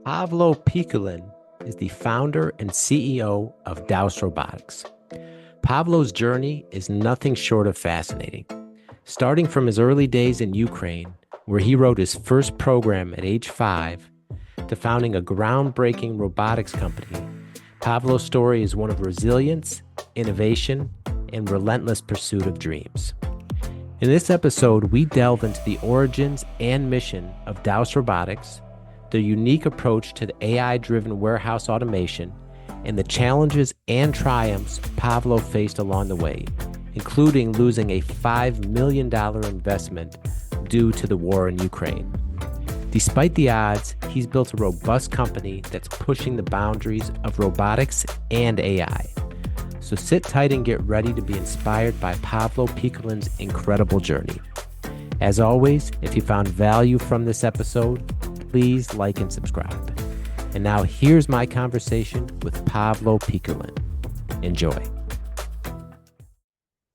Pavlo Pikulin is the founder and CEO of Deus Robotics. Pavlo's journey is nothing short of fascinating. Starting from his early days in Ukraine, where he wrote his first program at age 5, to founding a groundbreaking robotics company, Pavlo's story is one of resilience, innovation, and relentless pursuit of dreams. In this episode, we delve into the origins and mission of Deus Robotics, their unique approach to the AI-driven warehouse automation, and the challenges and triumphs Pavlo faced along the way, including losing a $5 million investment due to the war in Ukraine. Despite the odds, he's built a robust company that's pushing the boundaries of robotics and AI. So sit tight and get ready to be inspired by Pavlo Pikulin's incredible journey. As always, if you found value from this episode, please like and subscribe. And now here's my conversation with Pavlo Pikulin. Enjoy.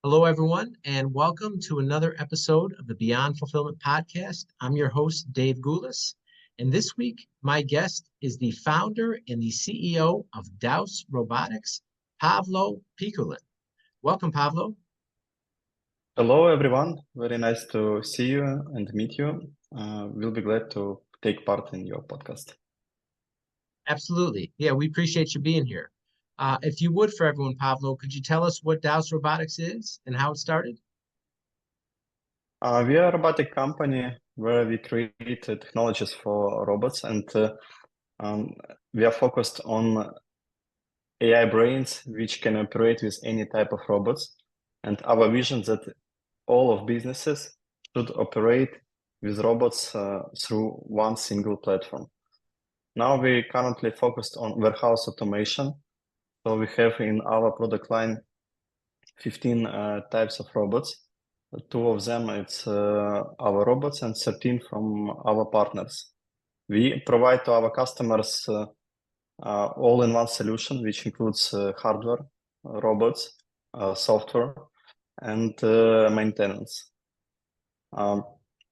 Hello, everyone, and welcome to another episode of the Beyond Fulfillment podcast. I'm your host, Dave Goulas, and this week, my guest is the founder and the CEO of Deus Robotics, Pavlo Pikulin. Welcome, Pavlo. Hello, everyone. Very nice to see you and meet you. We'll be glad to take part in your podcast. Absolutely. Yeah, we appreciate you being here. If you would, for everyone, Pavlo, could you tell us what Deus Robotics is and how it started? We are a robotic company where we create technologies for robots, and we are focused on AI brains which can operate with any type of robots. And our vision is that all of businesses should operate with robots through one single platform. Now we currently focused on warehouse automation. So we have in our product line 15 types of robots. 2 of them it's our robots and 13 from our partners. We provide to our customers all-in-one solution, which includes hardware, robots, software, and maintenance.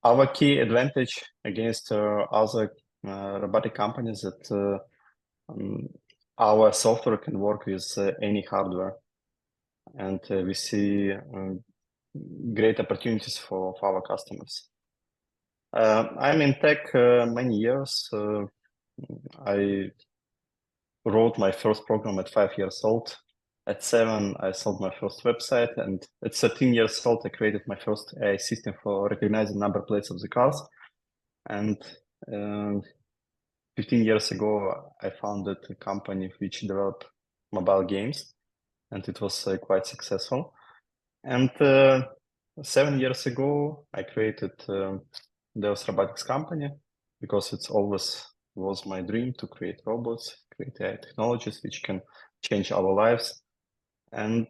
Our key advantage against other robotic companies that our software can work with any hardware, and we see great opportunities for our customers. I'm in tech many years. I wrote my first program at 5 years old. At 7, I sold my first website, and at 13 years old, I created my first AI system for recognizing number plates of the cars. And 15 years ago, I founded a company which developed mobile games, and it was quite successful. And 7 years ago, I created Deus Robotics company because it's always was my dream to create robots, create AI technologies which can change our lives. And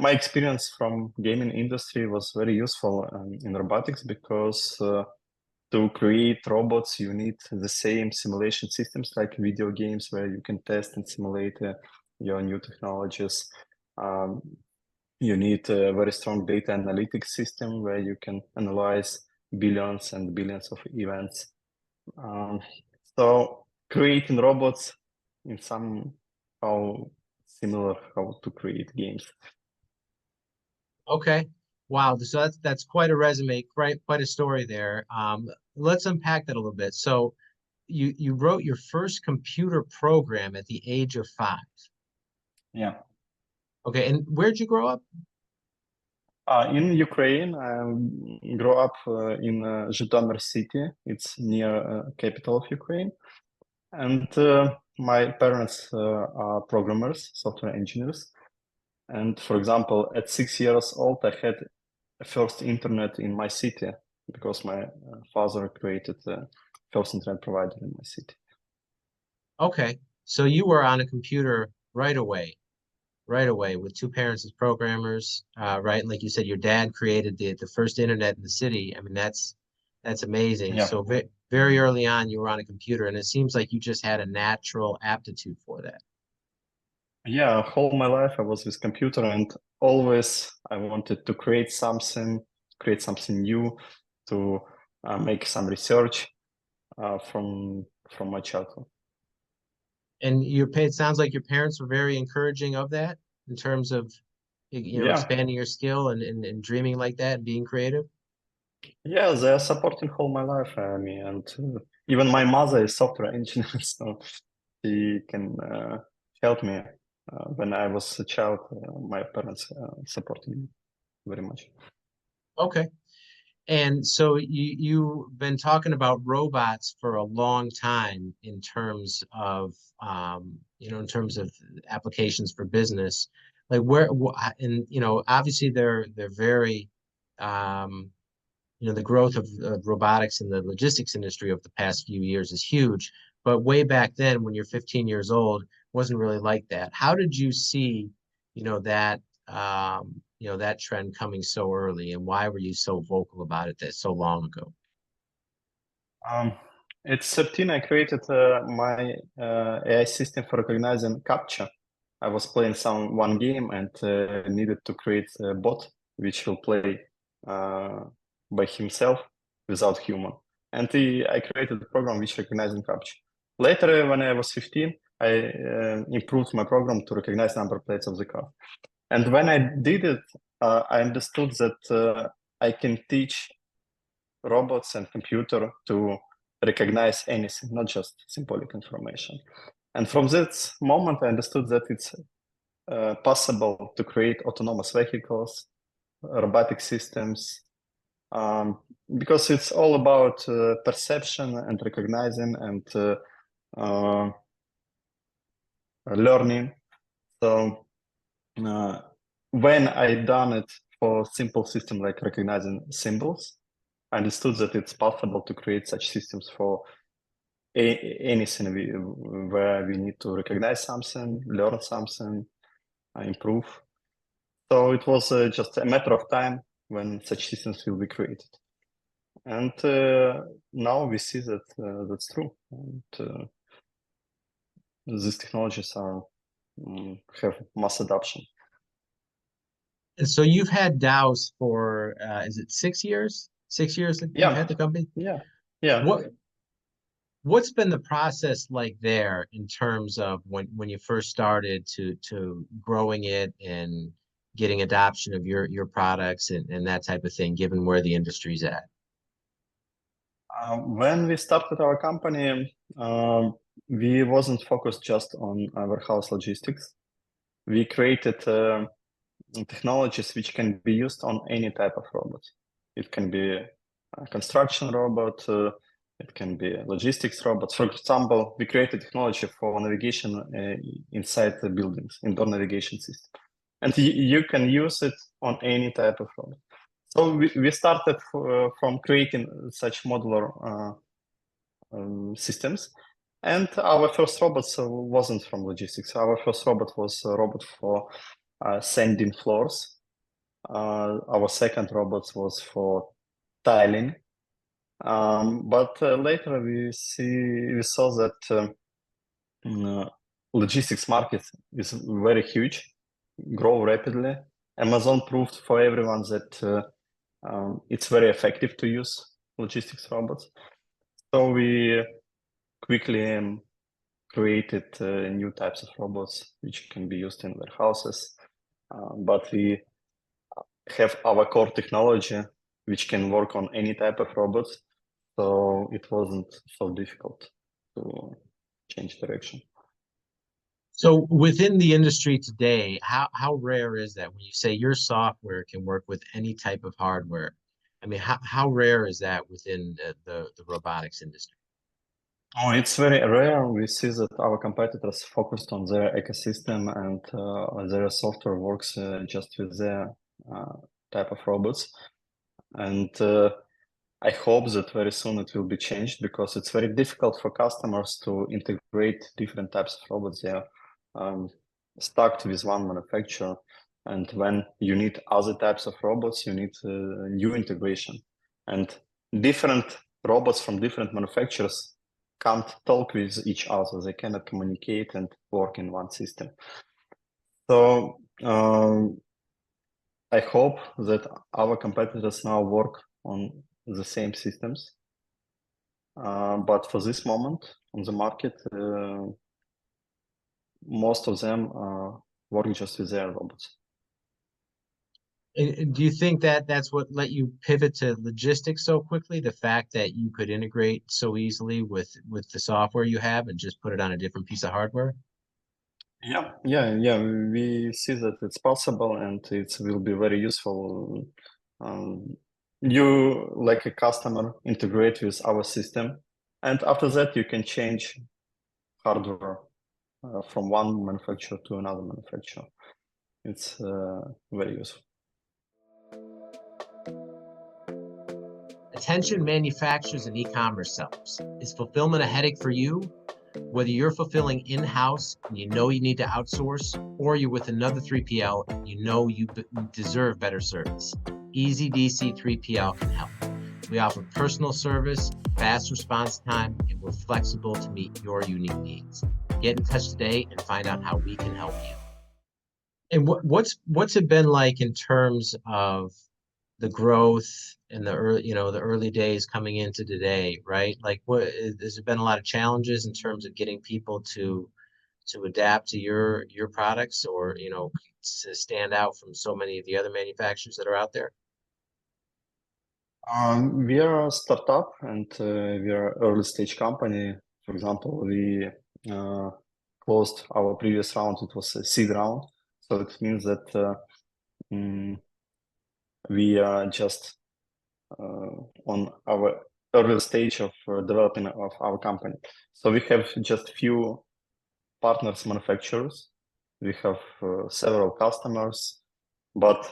my experience from gaming industry was very useful in robotics because to create robots, you need the same simulation systems like video games where you can test and simulate your new technologies. You need a very strong data analytics system where you can analyze billions and billions of events. So creating robots in somehow similar how to create games. Okay. Wow. So that's quite a resume, quite a story there. Let's unpack that a little bit. So you wrote your first computer program at the age of 5. Yeah. Okay. And where'd you grow up? In Ukraine, I grew up in Zhytomyr city. It's near capital of Ukraine. And my parents are programmers, software engineers. And for example, at 6 years old, I had a first internet in my city because my father created the first internet provider in my city. Okay. So you were on a computer right away with 2 parents as programmers, right? Like you said, your dad created the first internet in the city. I mean, that's amazing. Yeah. So very early on, you were on a computer, and it seems like you just had a natural aptitude for that. Yeah, whole my life I was with computer, and always I wanted to create something new, to make some research from my childhood. And it sounds like your parents were very encouraging of that in terms of, Yeah, expanding your skill and dreaming like that and being creative. yeah, they're supporting all my life, me, and even my mother is software engineer, so she can help me. When I was a child, my parents supported me very much. Okay. And so you've been talking about robots for a long time in terms of in terms of applications for business. Like and obviously they're very um, the growth of robotics in the logistics industry over the past few years is huge. But way back then, when you're 15 years old, wasn't really like that. How did you see, that that trend coming so early, and why were you so vocal about it that so long ago? Um, at 13, I created my AI system for recognizing captcha. I was playing one game and needed to create a bot which will play uh, by himself without human. And I created a program which recognizes captcha. Later, when I was 15, I improved my program to recognize number plates of the car. And when I did it, I understood that I can teach robots and computer to recognize anything, not just symbolic information. And from that moment, I understood that it's possible to create autonomous vehicles, robotic systems, because it's all about perception and recognizing and uh, learning. So when I done it for simple system like recognizing symbols, I understood that it's possible to create such systems for anything where we need to recognize something, learn something, improve. So it was just a matter of time when such systems will be created. And now we see that that's true. And these technologies have mass adoption. And so you've had Dows for is it 6 years? 6 years that you've Yeah, had the company? yeah, yeah. What what's been the process like there in terms of when you first started to growing it and getting adoption of your products and that type of thing, given where the industry's at? When we started our company, we wasn't focused just on warehouse logistics. We created technologies which can be used on any type of robot. It can be a construction robot, it can be a logistics robot. For example, we created technology for navigation inside the buildings, indoor navigation system. And you can use it on any type of robot. So we started from creating such modular systems. And our first robots wasn't from logistics. Our first robot was a robot for sanding floors. Our second robot was for tiling. But later we saw that logistics market is very huge, grow rapidly. Amazon proved for everyone that it's very effective to use logistics robots. So we quickly created new types of robots which can be used in warehouses. But we have our core technology which can work on any type of robots. So it wasn't so difficult to change direction. So within the industry today, how rare is that when you say your software can work with any type of hardware? I mean, how rare is that within the robotics industry? Oh, it's very rare. We see that our competitors focused on their ecosystem and their software works just with their uh, type of robots. And I hope that very soon it will be changed because it's very difficult for customers to integrate different types of robots. They are stuck with one manufacturer. And when you need other types of robots, you need new integration. And different robots from different manufacturers can't talk with each other. They cannot communicate and work in one system. So I hope that our competitors now work on the same systems. But for this moment on the market, most of them work just with their robots. And do you think that that's what let you pivot to logistics so quickly? The fact that you could integrate so easily with the software you have and just put it on a different piece of hardware? Yeah. We see that it's possible and it will be very useful. Um, you, like a customer, integrate with our system, and after that, you can change hardware from one manufacturer to another manufacturer. It's very useful. Attention manufacturers and e-commerce sellers. Is fulfillment a headache for you? Whether you're fulfilling in-house and you know you need to outsource, or you're with another 3PL and you know you deserve better service, Easy DC 3PL can help. We offer personal service, fast response time, and we're flexible to meet your unique needs. Get in touch today and find out how we can help you. And what's it been like in terms of the growth and the early, the early days coming into today, right? Like, what has there been a lot of challenges in terms of getting people to adapt to your products, or to stand out from so many of the other manufacturers that are out there? We are a startup and we are an early stage company. For example, we uh, closed our previous round. It was a seed round, so it means that mm, we are just on our early stage of developing of our company. So we have just few partners, manufacturers. We have several customers, but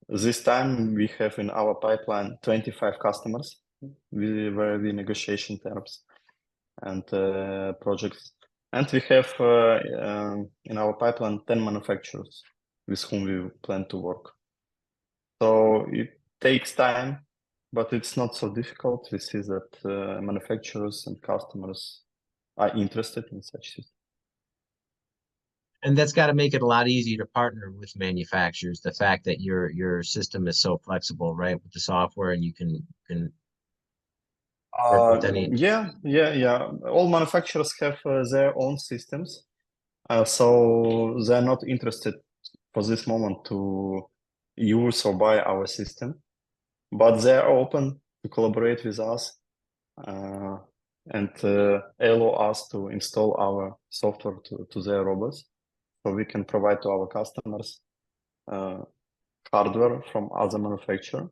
this time we have in our pipeline 25 customers where we negotiation terms and projects. And we have in our pipeline 10 manufacturers with whom we plan to work. So it takes time, but it's not so difficult. We see that manufacturers and customers are interested in such systems. And that's got to make it a lot easier to partner with manufacturers. The fact that your system is so flexible, right, with the software, and you can work with any. Yeah. All manufacturers have their own systems, so they're not interested for this moment to use or buy our system, but they're open to collaborate with us uh, and allow us to install our software to their robots, so we can provide to our customers uh, hardware from other manufacturer,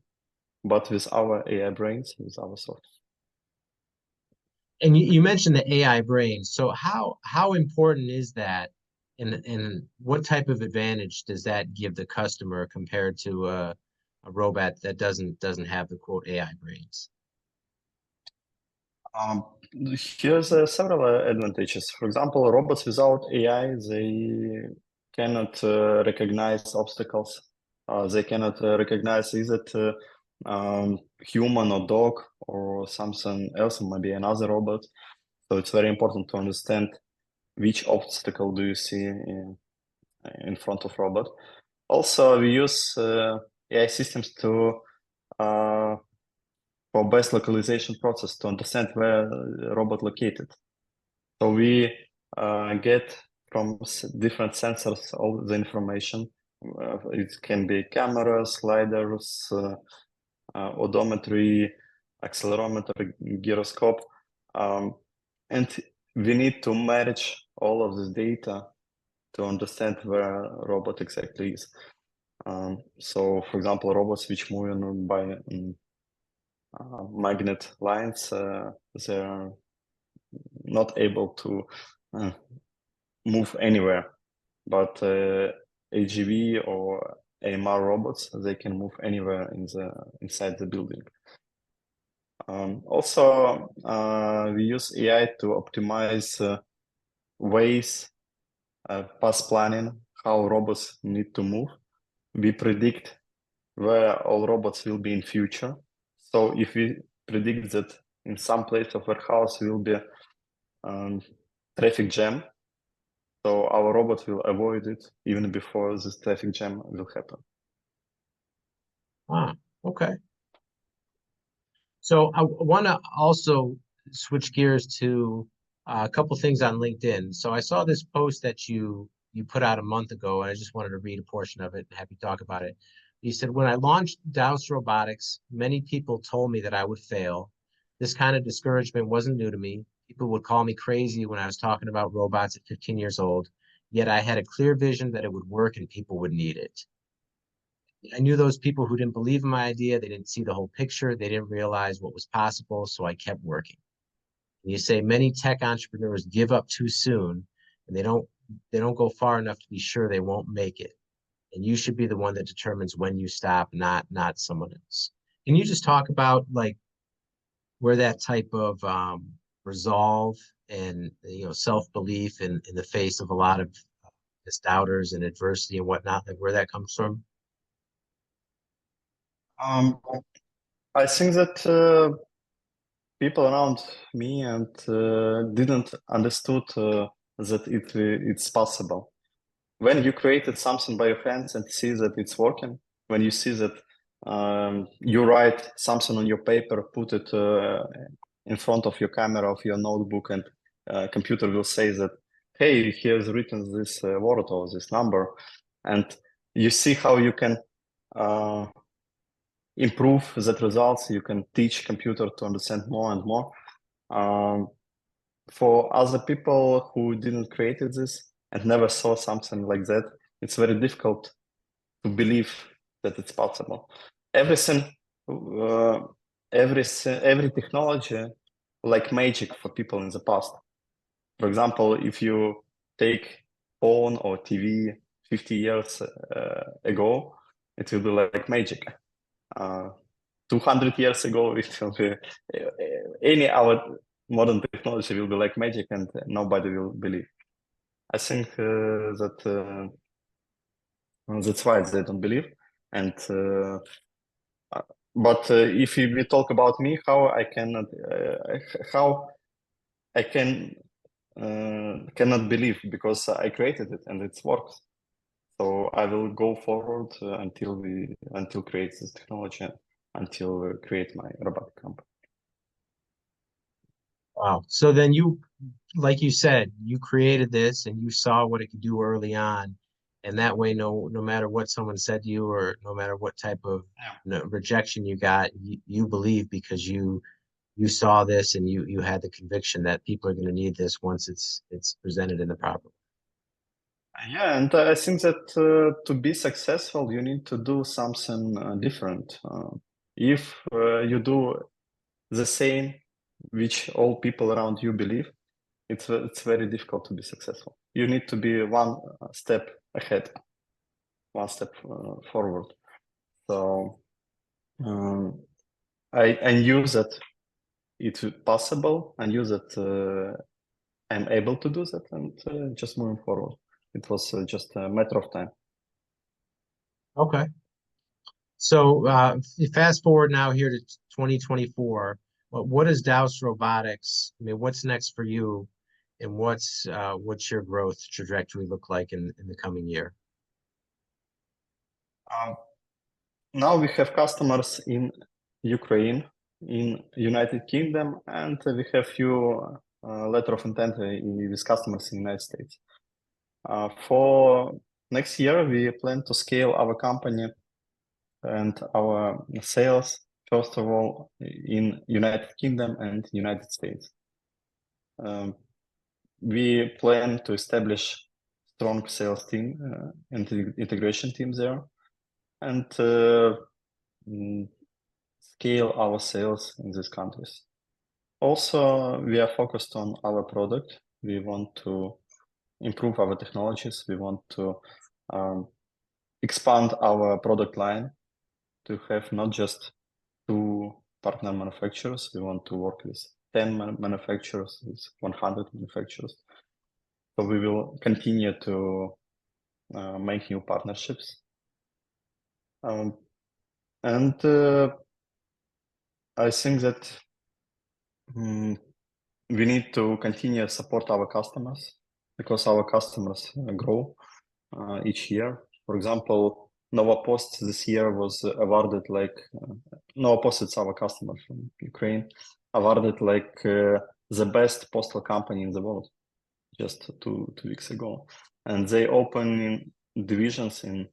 but with our AI brains, with our software. And you mentioned the AI brain. So how important is that, and what type of advantage does that give the customer compared to a robot that doesn't have the quote AI brains? Um, Here's several advantages. For example, robots without AI, they cannot recognize obstacles. They cannot recognize is it human or dog or something else, maybe another robot. So it's very important to understand which obstacle do you see in front of robot. Also, we use AI systems to for best localization process to understand where the robot located. So we get from different sensors all the information. It can be cameras, sliders, odometry, accelerometer, gyroscope, and we need to merge all of this data to understand where robot exactly is. So, for example, robots which move by magnet lines, they're not able to uh, move anywhere. But AGV or AMR robots, they can move anywhere inside the building. Also, we use AI to optimize ways, path planning, how robots need to move. We predict where all robots will be in future. So if we predict that in some place of warehouse will be traffic jam, so our robot will avoid it even before this traffic jam will happen. Ah, okay. So I want to also switch gears to a couple things on LinkedIn. So I saw this post that you put out a month ago, and I just wanted to read a portion of it and have you talk about it. You said, when I launched Deus Robotics, many people told me that I would fail. This kind of discouragement wasn't new to me. People would call me crazy when I was talking about robots at 15 years old, yet I had a clear vision that it would work and people would need it. I knew those people who didn't believe in my idea. They didn't see the whole picture. They didn't realize what was possible. So I kept working. And you say many tech entrepreneurs give up too soon, and they don't go far enough to be sure they won't make it. And you should be the one that determines when you stop, not someone else. Can you just talk about like where that type of resolve and self-belief in the face of a lot of doubters and adversity and whatnot, like where that comes from? Um, I think that people around me and didn't understood that it's possible. When you created something by your hands and see that it's working, when you see that you write something on your paper, put it in front of your camera of your notebook, and computer will say that, hey, he has written this word or this number, and you see how you can uh, improve that results. You can teach computer to understand more and more. Um, for other people who didn't create this and never saw something like that, it's very difficult to believe that it's possible. Everything, uh, every technology, like magic for people in the past. For example, if you take phone or TV 50 years ago, it will be like magic. 200 years ago, it will be any our modern technology will be like magic, and nobody will believe. I think that's why they don't believe. And but if we talk about me, how I cannot believe, because I created it and it works. So I will go forward until create this technology, until create my robotic company. Wow. So then like you said, you created this and you saw what it could do early on. And that way, no matter what someone said to you or no matter what type of rejection you got, you believe because you saw this and you had the conviction that people are going to need this once it's presented in the proper. Yeah, and I think that to be successful, you need to do something different. If you do the same, which all people around you believe, it's very difficult to be successful. You need to be one step ahead, one step forward. So I knew that it's possible. I knew that I'm able to do that, and just moving forward. It was just a matter of time. Okay. So fast forward now here to 2024. What is Douse Robotics? I mean, what's next for you, and what's your growth trajectory look like in the coming year? Um, Now we have customers in Ukraine, in United Kingdom, and we have few letter of intent with customers in United States. For next year, we plan to scale our company and our sales, first of all, in United Kingdom and United States. We plan to establish strong sales team and integration team there, and scale our sales in these countries. Also, we are focused on our product. We want to improve our technologies. We want to expand our product line to have not just 2 partner manufacturers. We want to work with 10 manufacturers, with 100 manufacturers. So we will continue to make new partnerships. And I think that we need to continue to support our customers, because our customers grow each year. For example, Novopost this year was awarded Novopost, it's our customer from Ukraine, awarded the best postal company in the world just 2 weeks ago, and they open divisions in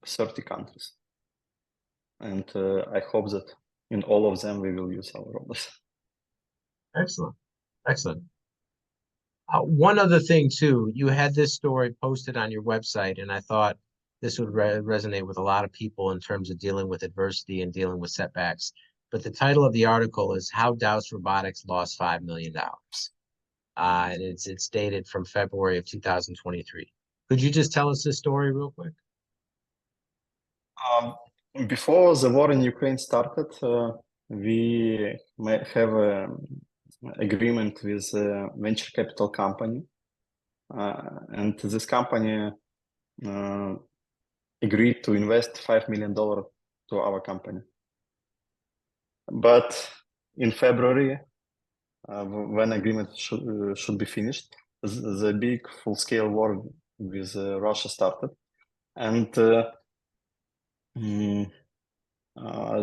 30 countries. And I hope that in all of them we will use our robots. Excellent. Excellent. One other thing too, you had this story posted on your website, and I thought this would resonate with a lot of people in terms of dealing with adversity and dealing with setbacks. But the title of the article is "How Deus Robotics Lost $5 Million," and it's dated from February of 2023. Could you just tell us this story real quick? Um, Before the war in Ukraine started, we may have an agreement with a venture capital company, and this company agreed to invest $5 million to our company. But in February, when agreement should be finished, the big full-scale war with Russia started, and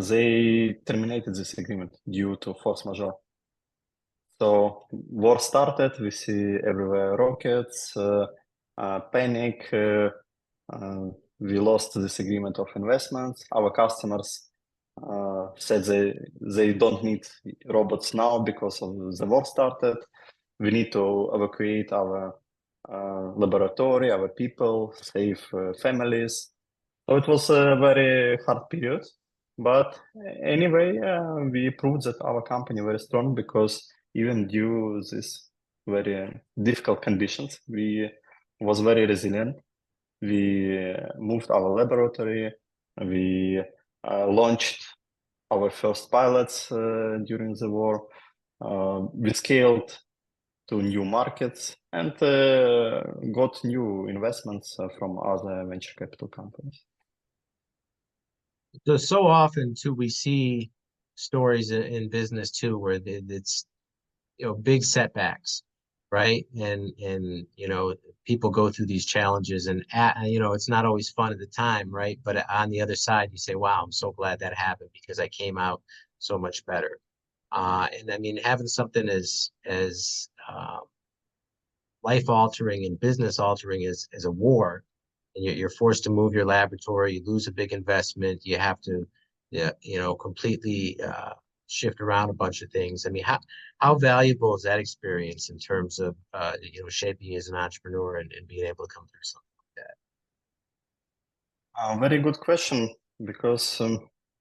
they terminated this agreement due to force majeure. So war started. We see everywhere rockets, panic. We lost this agreement of investments. Our customers said they don't need robots now because of the war started. We need to evacuate our laboratory, our people, save families. So it was a very hard period. But anyway, we proved that our company very strong because even due these very difficult conditions, we was very resilient. We moved our laboratory. We launched our first pilots during the war. We scaled to new markets and got new investments from other venture capital companies. So often too, we see stories in business too, where it's big setbacks, right? And people go through these challenges, and it's not always fun at the time, right? But on the other side, you say, "Wow, I'm so glad that happened because I came out so much better." And I mean, having something as life altering and business altering as a war, and you're forced to move your laboratory, you lose a big investment, you have to, yeah, completely shift around a bunch of things. I mean, how valuable is that experience in terms of shaping you as an entrepreneur and being able to come through something like Very good question, because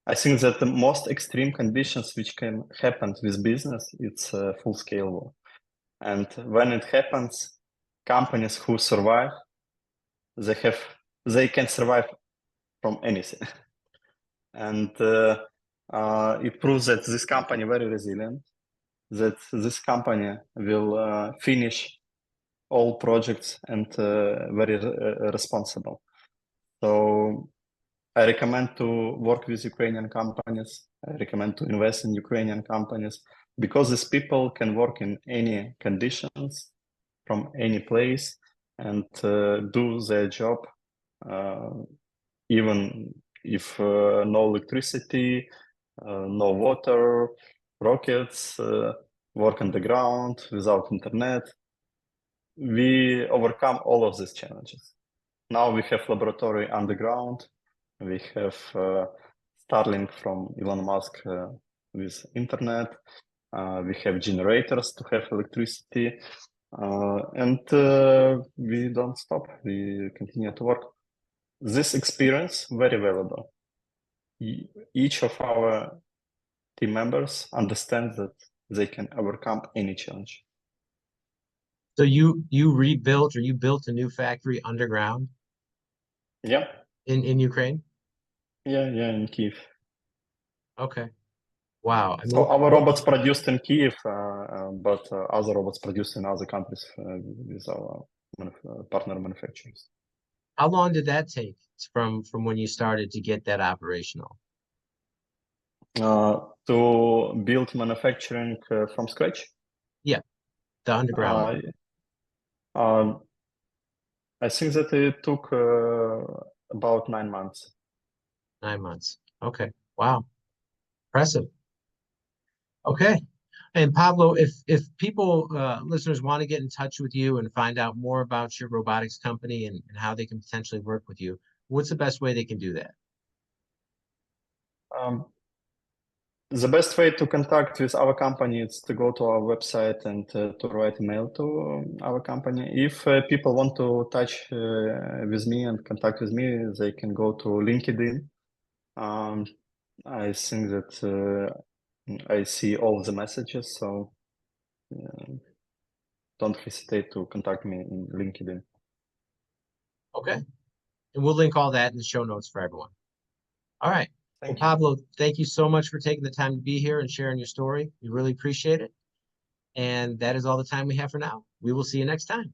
I think that the most extreme conditions which can happen with business, it's full scale war. And when it happens, companies who survive, they can survive from anything. And it proves that this company very resilient, that this company will finish all projects and very responsible. So I recommend to work with Ukrainian companies. I recommend to invest in Ukrainian companies because these people can work in any conditions from any place and do their job, even if no electricity, no water, rockets, work on the ground without internet. We overcome all of these challenges. Now we have laboratory underground. We have Starlink from Elon Musk with internet. We have generators to have electricity. And we don't stop. We continue to work. This experience, very valuable. Each of our team members understands that they can overcome any challenge. So you rebuilt, or you built a new factory underground Yeah, in Ukraine? yeah, in Kiev. Okay. Wow. I So mean, our robots produced in Kiev, but other robots produced in other countries with our partner manufacturers. how long did that take from when you started to get that operational? To build manufacturing from scratch, Yeah, the underground one. uh, um, I think that it took about 9 months. 9 months. Okay. Wow. Impressive. Okay. And Pablo, if people listeners want to get in touch with you and find out more about your robotics company and how they can potentially work with you, what's the best way they can do that? Um, the best way to contact with our company is to go to our website and to write email to our company. If people want to touch with me and contact with me, they can go to LinkedIn. I think that I see all the messages, so don't hesitate to contact me in LinkedIn. Okay. And we'll link all that in the show notes for everyone. All right. Well, Thank you. Pablo, thank you so much for taking the time to be here and sharing your story. We really appreciate it. And that is all the time we have for now. We will see you next time.